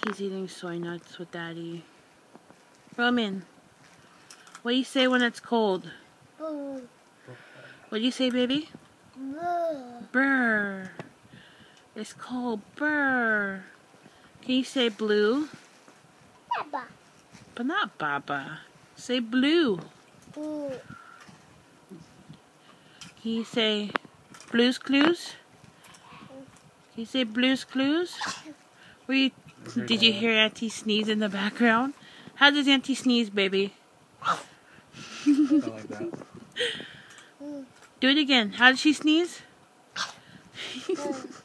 He's eating soy nuts with Daddy. Roman, what do you say when it's cold? Brrr. What do you say, baby? Brrr. Brrr. It's cold. Brrr. Can you say blue? Baba. But not Baba. Say blue. Brrr. Can you say Blue's Clues? Can you say Blue's Clues? Did you hear Auntie sneeze in the background? How does Auntie sneeze, baby? Something like that. Do it again. How does she sneeze? Brrr.